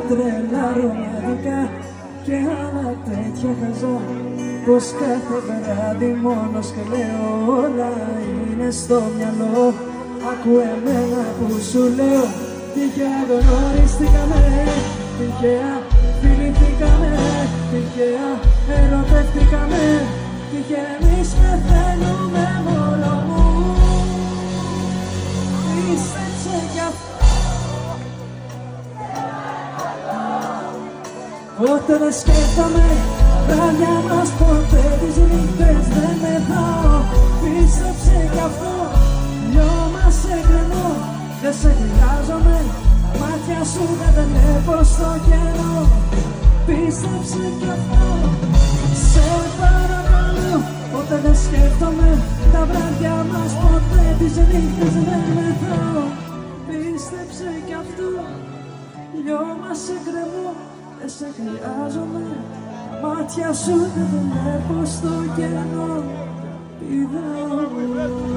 τρελά ρομαντικά και άλλα τέτοια χαζά, πως κάθε βράδυ μόνος και λέω όλα είναι στο μυαλό. Άκου εμένα που σου λέω, τυχαία γνωριστήκαμε, τυχαία φιληθήκαμε, τυχαία ερωτευτήκαμε, τυχαία εμείς πεθαίνουμε μόνο μου. Πίστεψε κι αυτό. Όταν σκέφτομαι βράδια μας, ποτέ τις νύχτες δεν μετράω. Πίστεψε κι αυτό, λιώμα σε κρεμώ. Δεν σε χρειάζομαι, μάτια σου δεν βλέπω στο κενό. Πίστεψε κι αυτό, σε παρακαλώ. Όταν δεν σκέφτομαι τα βράδια μας, ποτέ τις νύχτες δεν μετράω. Πίστεψε κι αυτό, λιώμα σε κρεμώ. Δεν σε χρειάζομαι, μάτια σου δεν βλέπω στο κενό. Πηδάω.